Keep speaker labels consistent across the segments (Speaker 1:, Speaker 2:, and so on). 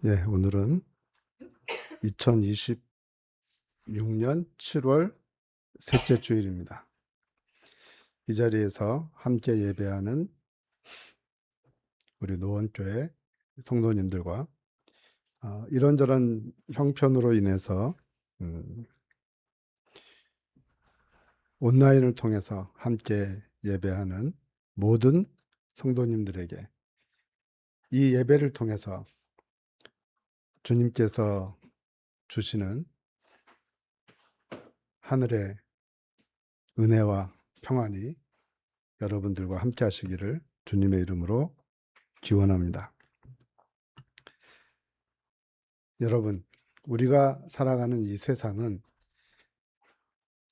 Speaker 1: 예, 오늘은 2026년 7월 셋째 주일입니다. 이 자리에서 함께 예배하는 우리 노원교회 성도님들과 이런저런 형편으로 인해서 온라인을 통해서 함께 예배하는 모든 성도님들에게 이 예배를 통해서 주님께서 주시는 하늘의 은혜와 평안이 여러분들과 함께 하시기를 주님의 이름으로 기원합니다. 여러분, 우리가 살아가는 이 세상은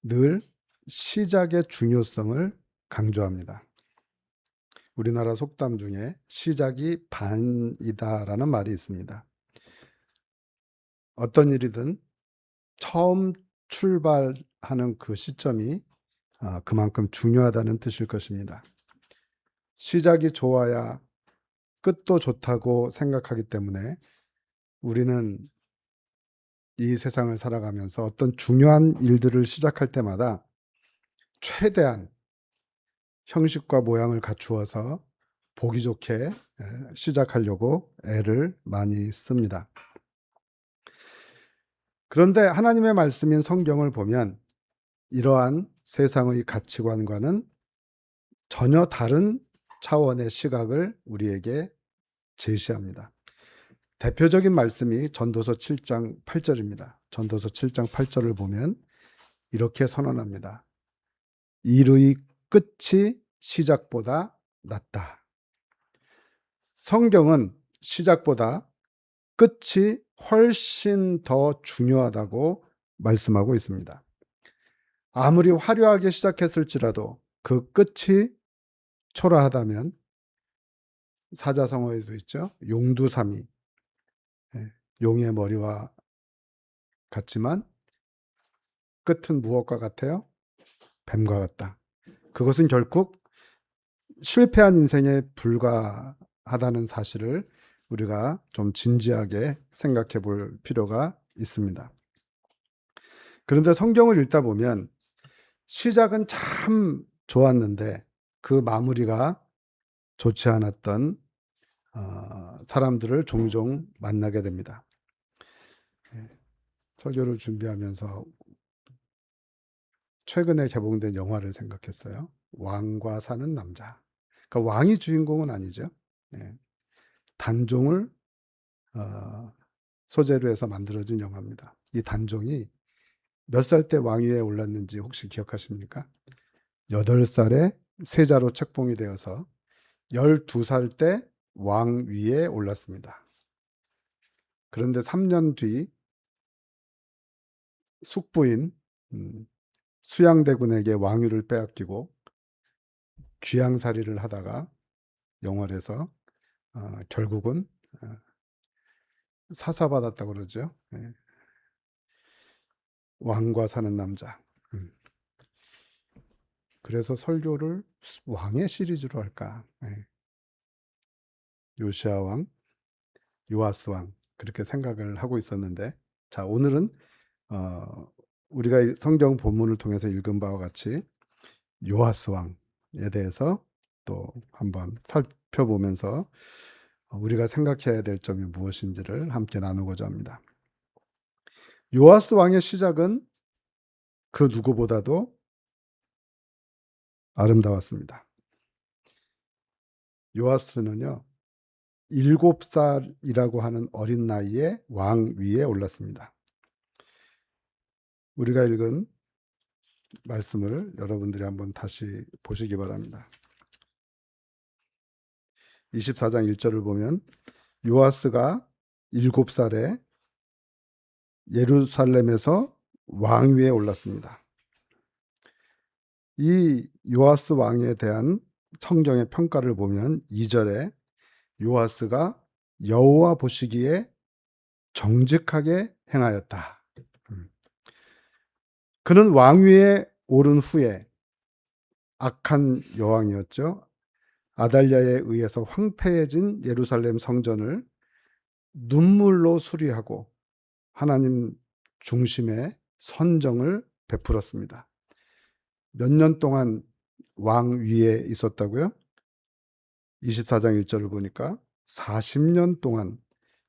Speaker 1: 늘 시작의 중요성을 강조합니다. 우리나라 속담 중에 시작이 반이다라는 말이 있습니다. 어떤 일이든 처음 출발하는 그 시점이 그만큼 중요하다는 뜻일 것입니다. 시작이 좋아야 끝도 좋다고 생각하기 때문에 우리는 이 세상을 살아가면서 어떤 중요한 일들을 시작할 때마다 최대한 형식과 모양을 갖추어서 보기 좋게 시작하려고 애를 많이 씁니다. 그런데 하나님의 말씀인 성경을 보면 이러한 세상의 가치관과는 전혀 다른 차원의 시각을 우리에게 제시합니다. 대표적인 말씀이 전도서 7장 8절입니다. 전도서 7장 8절을 보면 이렇게 선언합니다. 일의 끝이 시작보다 낫다. 성경은 시작보다 끝이 훨씬 더 중요하다고 말씀하고 있습니다. 아무리 화려하게 시작했을지라도 그 끝이 초라하다면 사자성어에도 있죠. 용두삼이 용의 머리와 같지만 끝은 무엇과 같아요? 뱀과 같다. 그것은 결국 실패한 인생에 불과하다는 사실을 우리가 좀 진지하게 생각해 볼 필요가 있습니다. 그런데 성경을 읽다 보면 시작은 참 좋았는데 그 마무리가 좋지 않았던 사람들을 종종 만나게 됩니다. 설교를 준비하면서 최근에 개봉된 영화를 생각했어요. 왕과 사는 남자. 그러니까 왕이 주인공은 아니죠. 단종을 소재로 해서 만들어진 영화입니다. 이 단종이 몇 살 때 왕위에 올랐는지 혹시 기억하십니까? 8살에 세자로 책봉이 되어서 12살 때 왕위에 올랐습니다. 그런데 3년 뒤 숙부인 수양대군에게 왕위를 빼앗기고 귀양살이를 하다가 영월에서 결국은 사사받았다고 그러죠. 왕과 사는 남자. 그래서 설교를 왕의 시리즈로 할까? 요시아 왕, 요아스 왕 그렇게 생각을 하고 있었는데, 자 오늘은 우리가 성경 본문을 통해서 읽은 바와 같이 요아스 왕에 대해서 또 한번 살펴보면서 우리가 생각해야 될 점이 무엇인지를 함께 나누고자 합니다. 요아스 왕의 시작은 그 누구보다도 아름다웠습니다. 요아스는요 7살이라고 하는 어린 나이에 왕위에 올랐습니다. 우리가 읽은 말씀을 여러분들이 한번 다시 보시기 바랍니다. 24장 1절을 보면 요아스가 7살에 예루살렘에서 왕위에 올랐습니다. 이 요아스 왕에 대한 성경의 평가를 보면 2절에 요아스가 여호와 보시기에 정직하게 행하였다. 그는 왕위에 오른 후에 악한 여왕이었죠. 아달랴에 의해서 황폐해진 예루살렘 성전을 눈물로 수리하고 하나님 중심의 선정을 베풀었습니다. 몇 년 동안 왕 위에 있었다고요? 24장 1절을 보니까 40년 동안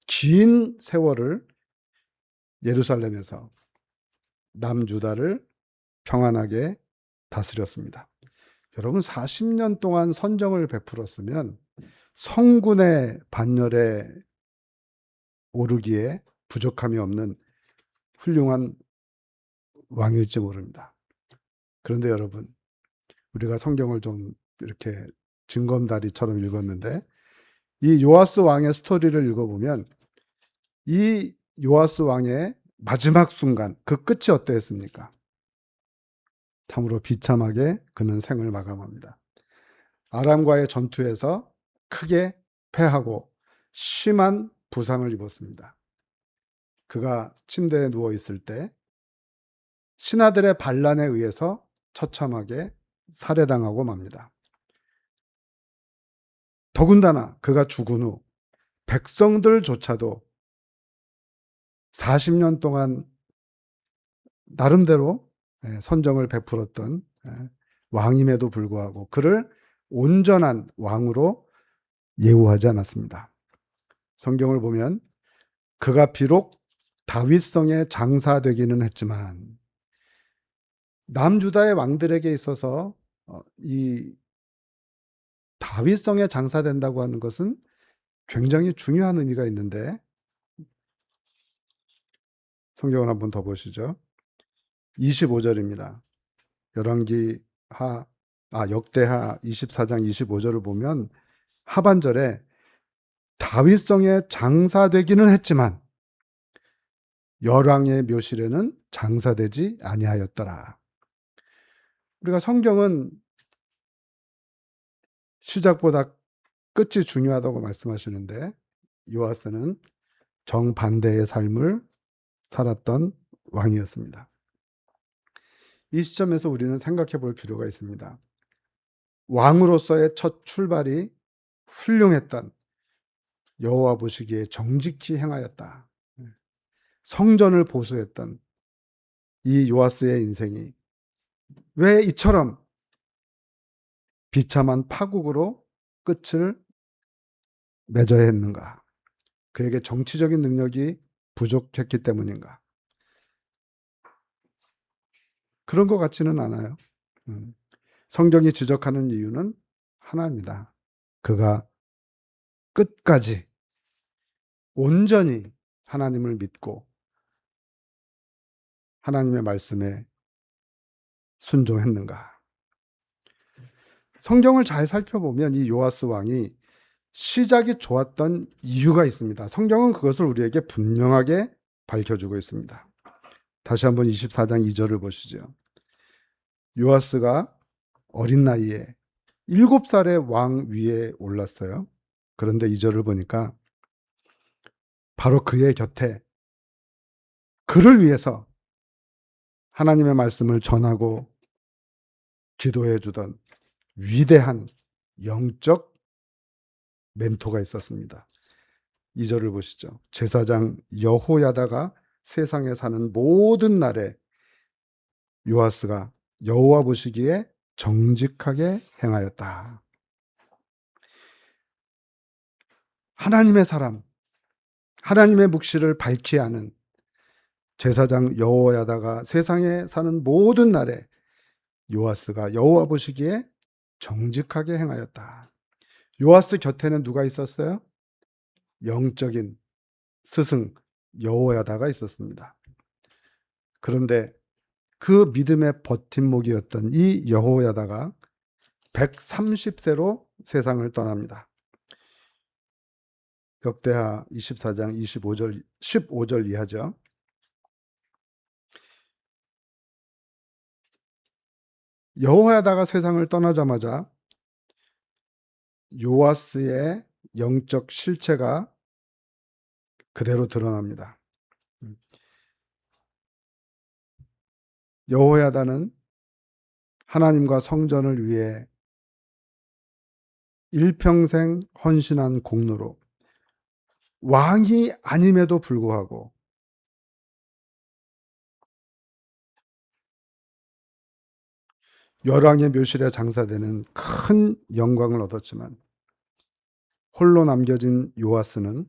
Speaker 1: 긴 세월을 예루살렘에서 남유다를 평안하게 다스렸습니다. 여러분 40년 동안 선정을 베풀었으면 성군의 반열에 오르기에 부족함이 없는 훌륭한 왕일지 모릅니다. 그런데 여러분, 우리가 성경을 좀 이렇게 징검다리처럼 읽었는데 이 요아스 왕의 스토리를 읽어보면 이 요아스 왕의 마지막 순간, 그 끝이 어떠했습니까? 참으로 비참하게 그는 생을 마감합니다. 아람과의 전투에서 크게 패하고 심한 부상을 입었습니다. 그가 침대에 누워 있을 때 신하들의 반란에 의해서 처참하게 살해당하고 맙니다. 더군다나 그가 죽은 후 백성들조차도 40년 동안 나름대로 선정을 베풀었던 왕임에도 불구하고 그를 온전한 왕으로 예우하지 않았습니다. 성경을 보면 그가 비록 다윗성에 장사되기는 했지만 남유다의 왕들에게 있어서 이 다윗성에 장사된다고 하는 것은 굉장히 중요한 의미가 있는데 성경을 한번 더 보시죠. 25절입니다. 역대하 24장 25절을 보면 하반절에 다윗성에 장사되기는 했지만 열왕의 묘실에는 장사되지 아니하였더라. 우리가 성경은 시작보다 끝이 중요하다고 말씀하시는데 요아스는 정반대의 삶을 살았던 왕이었습니다. 이 시점에서 우리는 생각해 볼 필요가 있습니다. 왕으로서의 첫 출발이 훌륭했던 여호와 보시기에 정직히 행하였다. 성전을 보수했던 이 요아스의 인생이 왜 이처럼 비참한 파국으로 끝을 맺어야 했는가? 그에게 정치적인 능력이 부족했기 때문인가? 그런 것 같지는 않아요. 성경이 지적하는 이유는 하나입니다. 그가 끝까지 온전히 하나님을 믿고 하나님의 말씀에 순종했는가? 성경을 잘 살펴보면 이 요아스 왕이 시작이 좋았던 이유가 있습니다. 성경은 그것을 우리에게 분명하게 밝혀주고 있습니다. 다시 한번 24장 2절을 보시죠. 요아스가 어린 나이에 7살의 왕 위에 올랐어요. 그런데 2절을 보니까 바로 그의 곁에 그를 위해서 하나님의 말씀을 전하고 기도해 주던 위대한 영적 멘토가 있었습니다. 2절을 보시죠. 제사장 여호야다가 세상에 사는 모든 날에 요아스가 여호와 보시기에 정직하게 행하였다. 하나님의 사람, 하나님의 묵시를 밝히 하는 제사장 여호야다가 세상에 사는 모든 날에 요아스가 여호와 보시기에 정직하게 행하였다. 요아스 곁에는 누가 있었어요? 영적인 스승 여호야다가 있었습니다. 그런데 그 믿음의 버팀목이었던 이 여호야다가 130세로 세상을 떠납니다. 역대하 24장 15절 이하죠. 여호야다가 세상을 떠나자마자 요아스의 영적 실체가 그대로 드러납니다. 여호야다는 하나님과 성전을 위해 일평생 헌신한 공로로 왕이 아님에도 불구하고 열왕의 묘실에 장사되는 큰 영광을 얻었지만 홀로 남겨진 요아스는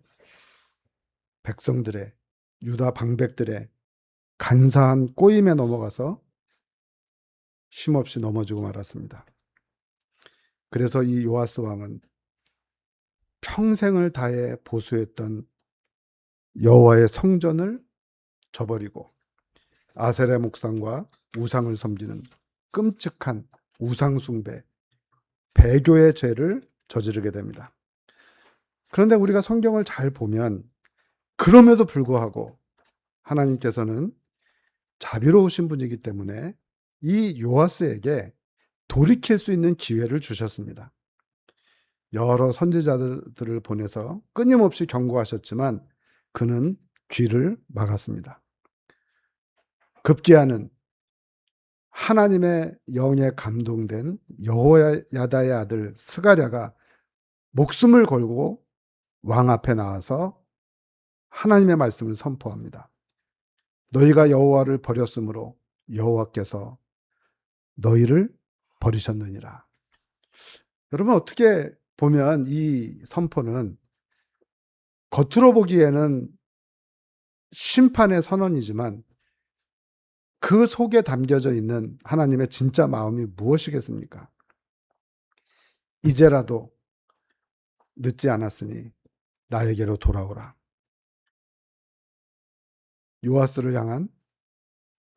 Speaker 1: 백성들의, 유다 방백들의 간사한 꼬임에 넘어가서 쉼없이 넘어지고 말았습니다. 그래서 이 요아스 왕은 평생을 다해 보수했던 여호와의 성전을 저버리고 아세라 목상과 우상을 섬기는 끔찍한 우상숭배, 배교의 죄를 저지르게 됩니다. 그런데 우리가 성경을 잘 보면 그럼에도 불구하고 하나님께서는 자비로우신 분이기 때문에 이 요아스에게 돌이킬 수 있는 기회를 주셨습니다. 여러 선지자들을 보내서 끊임없이 경고하셨지만 그는 귀를 막았습니다. 급기야는 하나님의 영에 감동된 여호야다의 아들 스가랴가 목숨을 걸고 왕 앞에 나와서 하나님의 말씀을 선포합니다. 너희가 여호와를 버렸으므로 여호와께서 너희를 버리셨느니라. 여러분, 어떻게 보면 이 선포는 겉으로 보기에는 심판의 선언이지만 그 속에 담겨져 있는 하나님의 진짜 마음이 무엇이겠습니까? 이제라도 늦지 않았으니 나에게로 돌아오라. 요아스를 향한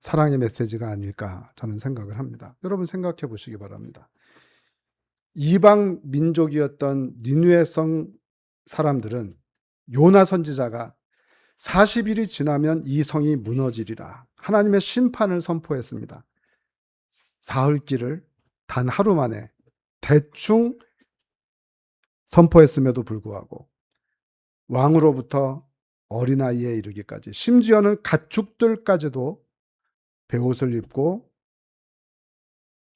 Speaker 1: 사랑의 메시지가 아닐까 저는 생각을 합니다. 여러분 생각해 보시기 바랍니다. 이방 민족이었던 니느웨 성 사람들은 요나 선지자가 40일이 지나면 이 성이 무너지리라 하나님의 심판을 선포했습니다. 사흘길을 단 하루 만에 대충 선포했음에도 불구하고 왕으로부터 어린아이에 이르기까지 심지어는 가축들까지도 베옷을 입고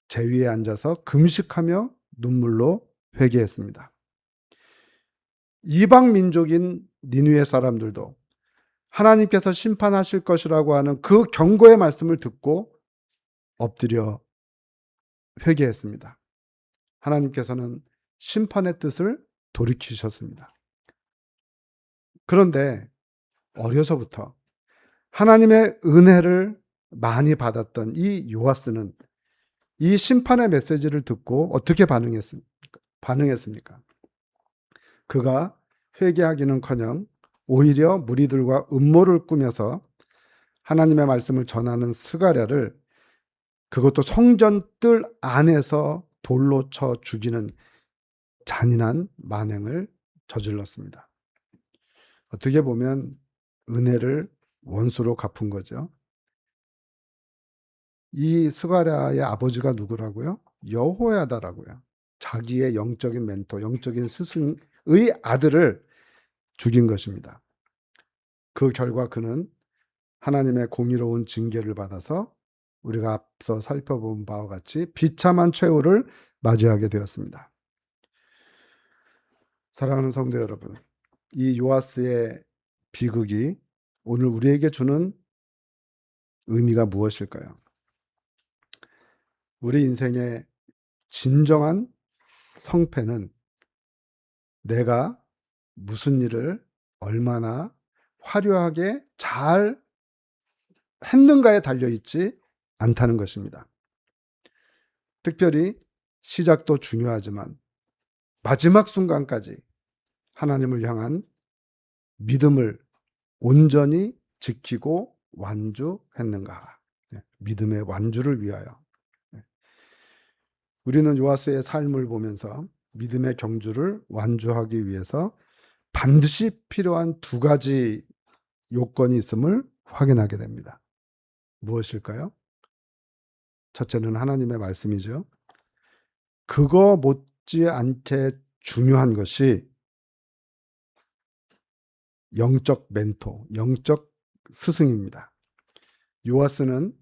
Speaker 1: 제위에 앉아서 금식하며 눈물로 회개했습니다. 이방 민족인 니느웨 사람들도 하나님께서 심판하실 것이라고 하는 그 경고의 말씀을 듣고 엎드려 회개했습니다. 하나님께서는 심판의 뜻을 돌이키셨습니다. 그런데 어려서부터 하나님의 은혜를 많이 받았던 이 요아스는 이 심판의 메시지를 듣고 어떻게 반응했습니까? 그가 회개하기는커녕 오히려 무리들과 음모를 꾸며서 하나님의 말씀을 전하는 스가랴를 그것도 성전 뜰 안에서 돌로 쳐 죽이는 잔인한 만행을 저질렀습니다. 어떻게 보면 은혜를 원수로 갚은 거죠. 이 스가랴의 아버지가 누구라고요? 여호야다라고요. 자기의 영적인 멘토, 영적인 스승의 아들을 죽인 것입니다. 그 결과 그는 하나님의 공의로운 징계를 받아서 우리가 앞서 살펴본 바와 같이 비참한 최후를 맞이하게 되었습니다. 사랑하는 성도 여러분, 이 요아스의 비극이 오늘 우리에게 주는 의미가 무엇일까요? 우리 인생의 진정한 성패는 내가 무슨 일을 얼마나 화려하게 잘 했는가에 달려있지 않다는 것입니다. 특별히 시작도 중요하지만 마지막 순간까지 하나님을 향한 믿음을 온전히 지키고 완주했는가. 믿음의 완주를 위하여. 우리는 요아스의 삶을 보면서 믿음의 경주를 완주하기 위해서 반드시 필요한 두 가지 요건이 있음을 확인하게 됩니다. 무엇일까요? 첫째는 하나님의 말씀이죠. 그거 못지않게 중요한 것이 영적 멘토, 영적 스승입니다. 요아스는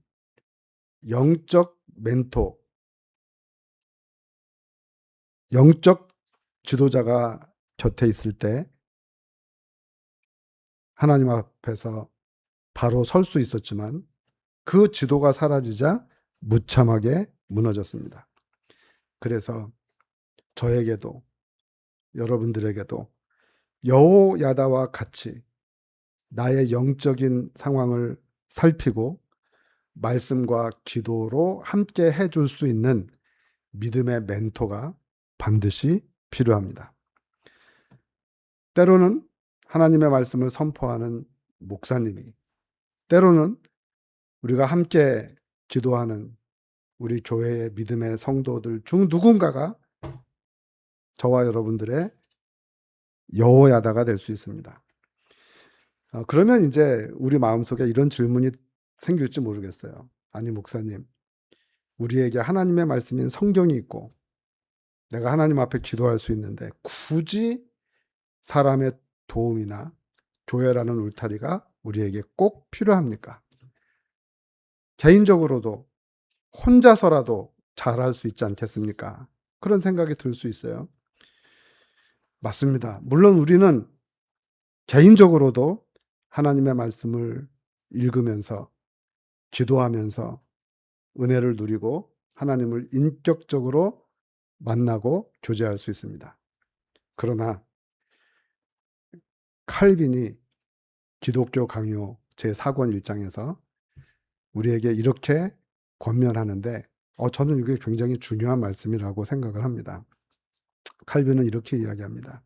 Speaker 1: 영적 멘토, 영적 지도자가 곁에 있을 때 하나님 앞에서 바로 설 수 있었지만 그 지도가 사라지자 무참하게 무너졌습니다. 그래서 저에게도 여러분들에게도 여호야다와 같이 나의 영적인 상황을 살피고 말씀과 기도로 함께 해줄 수 있는 믿음의 멘토가 반드시 필요합니다. 때로는 하나님의 말씀을 선포하는 목사님이, 때로는 우리가 함께 기도하는 우리 교회의 믿음의 성도들 중 누군가가 저와 여러분들의 여호야다가 될 수 있습니다. 그러면 이제 우리 마음속에 이런 질문이 생길지 모르겠어요. 아니, 목사님, 우리에게 하나님의 말씀인 성경이 있고 내가 하나님 앞에 기도할 수 있는데 굳이 사람의 도움이나 교회라는 울타리가 우리에게 꼭 필요합니까? 개인적으로도 혼자서라도 잘할 수 있지 않겠습니까? 그런 생각이 들 수 있어요. 맞습니다. 물론 우리는 개인적으로도 하나님의 말씀을 읽으면서 기도하면서 은혜를 누리고 하나님을 인격적으로 만나고 교제할 수 있습니다. 그러나 칼빈이 기독교 강요 제4권 1장에서 우리에게 이렇게 권면하는데 저는 이게 굉장히 중요한 말씀이라고 생각을 합니다. 칼빈은 이렇게 이야기합니다.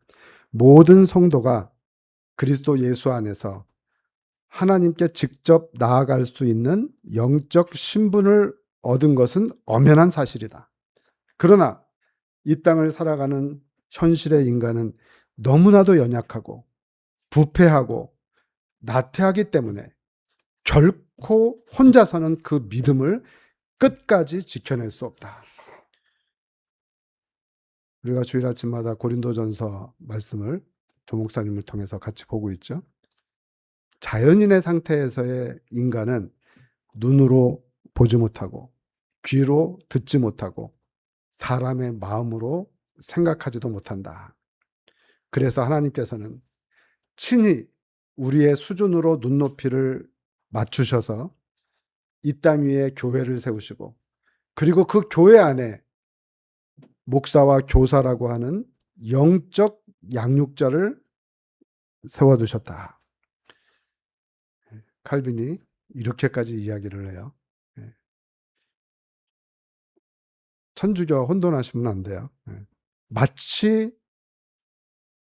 Speaker 1: 모든 성도가 그리스도 예수 안에서 하나님께 직접 나아갈 수 있는 영적 신분을 얻은 것은 엄연한 사실이다. 그러나 이 땅을 살아가는 현실의 인간은 너무나도 연약하고 부패하고 나태하기 때문에 결코 혼자서는 그 믿음을 끝까지 지켜낼 수 없다. 우리가 주일 아침마다 고린도전서 말씀을 조 목사님을 통해서 같이 보고 있죠. 자연인의 상태에서의 인간은 눈으로 보지 못하고 귀로 듣지 못하고 사람의 마음으로 생각하지도 못한다. 그래서 하나님께서는 친히 우리의 수준으로 눈높이를 맞추셔서 이 땅 위에 교회를 세우시고 그리고 그 교회 안에 목사와 교사라고 하는 영적 양육자를 세워두셨다. 칼빈이 이렇게까지 이야기를 해요. 천주교 혼돈하시면 안 돼요. 마치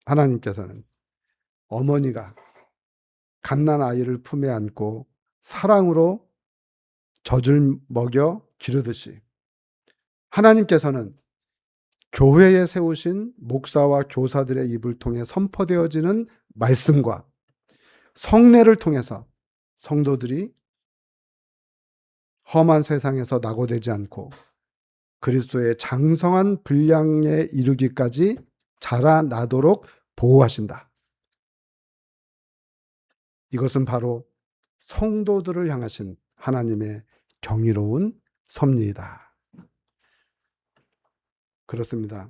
Speaker 1: 하나님께서는 어머니가 갓난 아이를 품에 안고 사랑으로 젖을 먹여 기르듯이 하나님께서는 교회에 세우신 목사와 교사들의 입을 통해 선포되어지는 말씀과 성례를 통해서 성도들이 험한 세상에서 낙오되지 않고 그리스도의 장성한 분량에 이르기까지 자라나도록 보호하신다. 이것은 바로 성도들을 향하신 하나님의 경이로운 섭리이다. 그렇습니다.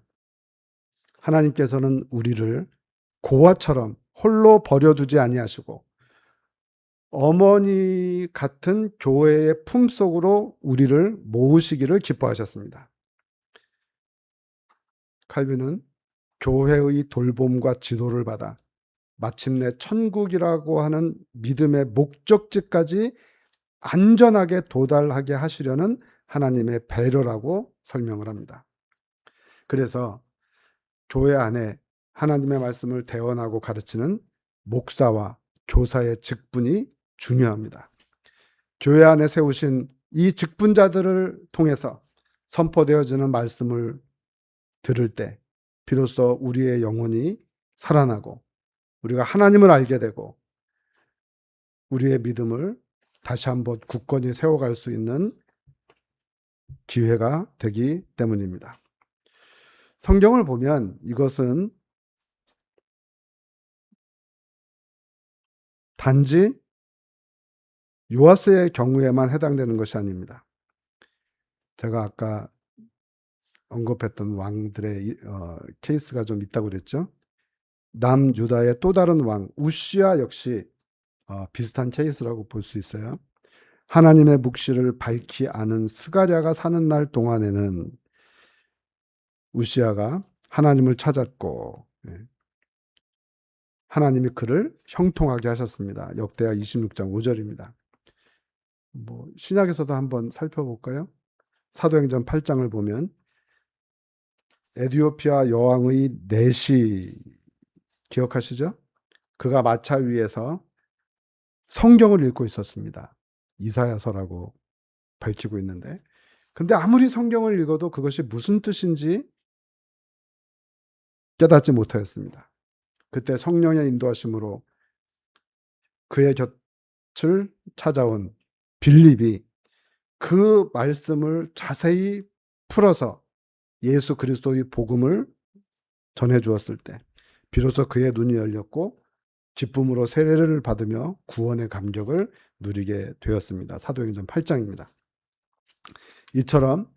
Speaker 1: 하나님께서는 우리를 고아처럼 홀로 버려두지 아니하시고 어머니 같은 교회의 품속으로 우리를 모으시기를 기뻐하셨습니다. 칼빈은 교회의 돌봄과 지도를 받아 마침내 천국이라고 하는 믿음의 목적지까지 안전하게 도달하게 하시려는 하나님의 배려라고 설명을 합니다. 그래서 교회 안에 하나님의 말씀을 대언하고 가르치는 목사와 교사의 직분이 중요합니다. 교회 안에 세우신 이 직분자들을 통해서 선포되어지는 말씀을 들을 때 비로소 우리의 영혼이 살아나고 우리가 하나님을 알게 되고 우리의 믿음을 다시 한번 굳건히 세워갈 수 있는 기회가 되기 때문입니다. 성경을 보면 이것은 단지 요아스의 경우에만 해당되는 것이 아닙니다. 제가 아까 언급했던 왕들의 케이스가 좀 있다고 그랬죠. 남유다의 또 다른 왕 우시야 역시 비슷한 케이스라고 볼 수 있어요. 하나님의 묵시를 밝히 아는 스가랴가 사는 날 동안에는 우시야가 하나님을 찾았고 하나님이 그를 형통하게 하셨습니다. 역대하 26장 5절입니다. 신약에서도 한번 살펴볼까요? 사도행전 8장을 보면 에디오피아 여왕의 넷이 기억하시죠? 그가 마차 위에서 성경을 읽고 있었습니다. 이사야서라고 밝히고 있는데, 근데 아무리 성경을 읽어도 그것이 무슨 뜻인지 깨닫지 못하였습니다. 그때 성령의 인도하심으로 그의 곁을 찾아온 빌립이 그 말씀을 자세히 풀어서 예수 그리스도의 복음을 전해 주었을 때 비로소 그의 눈이 열렸고 기쁨으로 세례를 받으며 구원의 감격을 누리게 되었습니다. 사도행전 8장입니다. 이처럼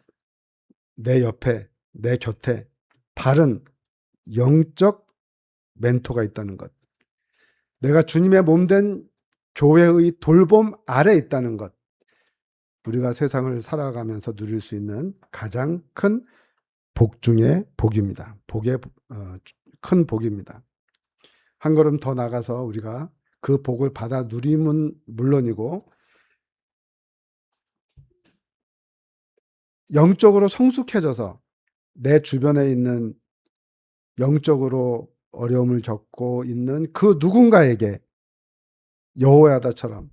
Speaker 1: 내 옆에, 내 곁에 바른 영적 멘토가 있다는 것, 내가 주님의 몸된 교회의 돌봄 아래 있다는 것, 우리가 세상을 살아가면서 누릴 수 있는 가장 큰 복 중의 복입니다. 복의 큰 복입니다. 한 걸음 더 나가서 우리가 그 복을 받아 누림은 물론이고 영적으로 성숙해져서 내 주변에 있는 영적으로 어려움을 겪고 있는 그 누군가에게 여호야다처럼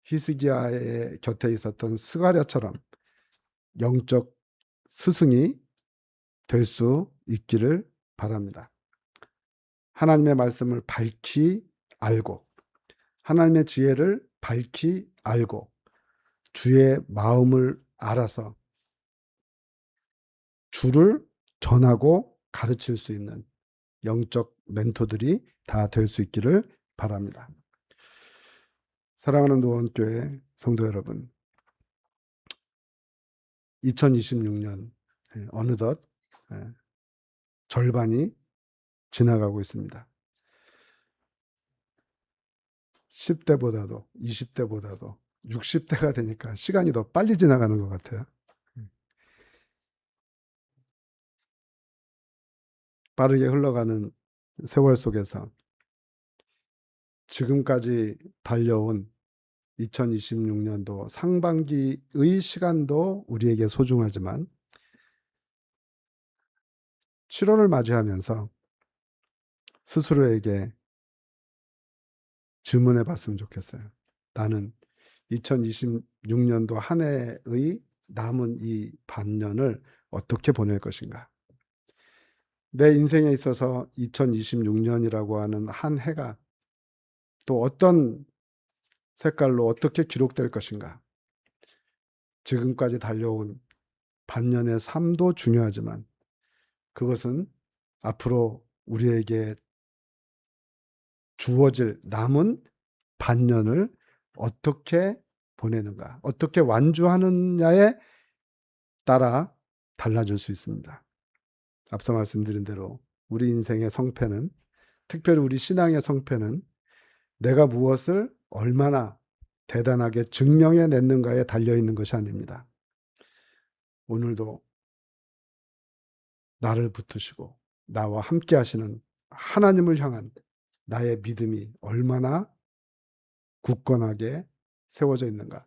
Speaker 1: 히스기야의 곁에 있었던 스가랴처럼 영적 스승이 될 수 있기를 바랍니다. 하나님의 말씀을 밝히 알고 하나님의 지혜를 밝히 알고 주의 마음을 알아서 주를 전하고 가르칠 수 있는 영적 멘토들이 다 될 수 있기를 바랍니다. 사랑하는 노원교회 성도 여러분, 2026년 어느덧 절반이 지나가고 있습니다. 10대보다도 20대보다도 60대가 되니까 시간이 더 빨리 지나가는 것 같아요. 빠르게 흘러가는 세월 속에서 지금까지 달려온 2026년도 상반기의 시간도 우리에게 소중하지만 7월을 맞이하면서 스스로에게 질문해 봤으면 좋겠어요. 나는 2026년도 한 해의 남은 이 반년을 어떻게 보낼 것인가? 내 인생에 있어서 2026년이라고 하는 한 해가 또 어떤 색깔로 어떻게 기록될 것인가? 지금까지 달려온 반년의 삶도 중요하지만 그것은 앞으로 우리에게 주어질 남은 반년을 어떻게 보내는가, 어떻게 완주하느냐에 따라 달라질 수 있습니다. 앞서 말씀드린 대로 우리 인생의 성패는, 특별히 우리 신앙의 성패는 내가 무엇을 얼마나 대단하게 증명해 냈는가에 달려있는 것이 아닙니다. 오늘도 나를 붙드시고 나와 함께 하시는 하나님을 향한 나의 믿음이 얼마나 굳건하게 세워져 있는가,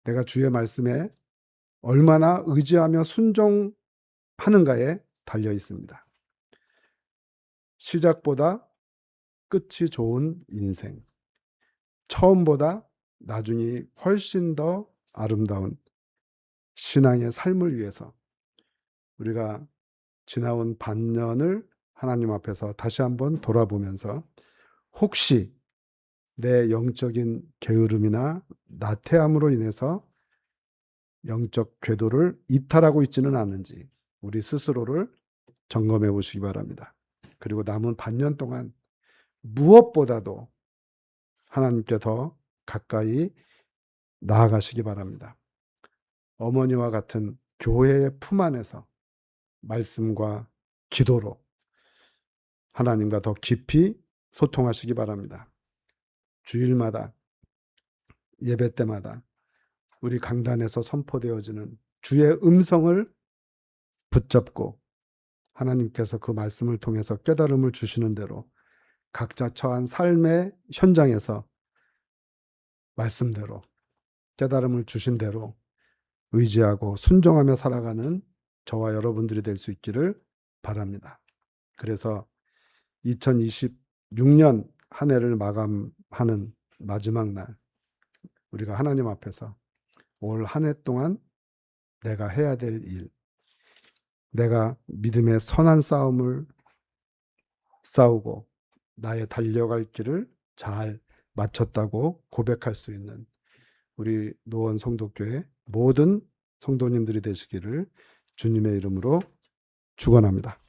Speaker 1: 내가 주의 말씀에 얼마나 의지하며 순종하는가에 달려 있습니다. 시작보다 끝이 좋은 인생, 처음보다 나중이 훨씬 더 아름다운 신앙의 삶을 위해서 우리가 지나온 반년을 하나님 앞에서 다시 한번 돌아보면서 혹시 내 영적인 게으름이나 나태함으로 인해서 영적 궤도를 이탈하고 있지는 않은지 우리 스스로를 점검해 보시기 바랍니다. 그리고 남은 반년 동안 무엇보다도 하나님께 더 가까이 나아가시기 바랍니다. 어머니와 같은 교회의 품 안에서 말씀과 기도로 하나님과 더 깊이 소통하시기 바랍니다. 주일마다 예배 때마다 우리 강단에서 선포되어지는 주의 음성을 붙잡고 하나님께서 그 말씀을 통해서 깨달음을 주시는 대로 각자 처한 삶의 현장에서 말씀대로 깨달음을 주신 대로 의지하고 순종하며 살아가는 저와 여러분들이 될 수 있기를 바랍니다. 그래서 2026년 한 해를 마감하는 마지막 날 우리가 하나님 앞에서 올 한 해 동안 내가 해야 될 일, 내가 믿음의 선한 싸움을 싸우고 나의 달려갈 길을 잘 마쳤다고 고백할 수 있는 우리 노원 성도교회 모든 성도님들이 되시기를 주님의 이름으로 축원합니다.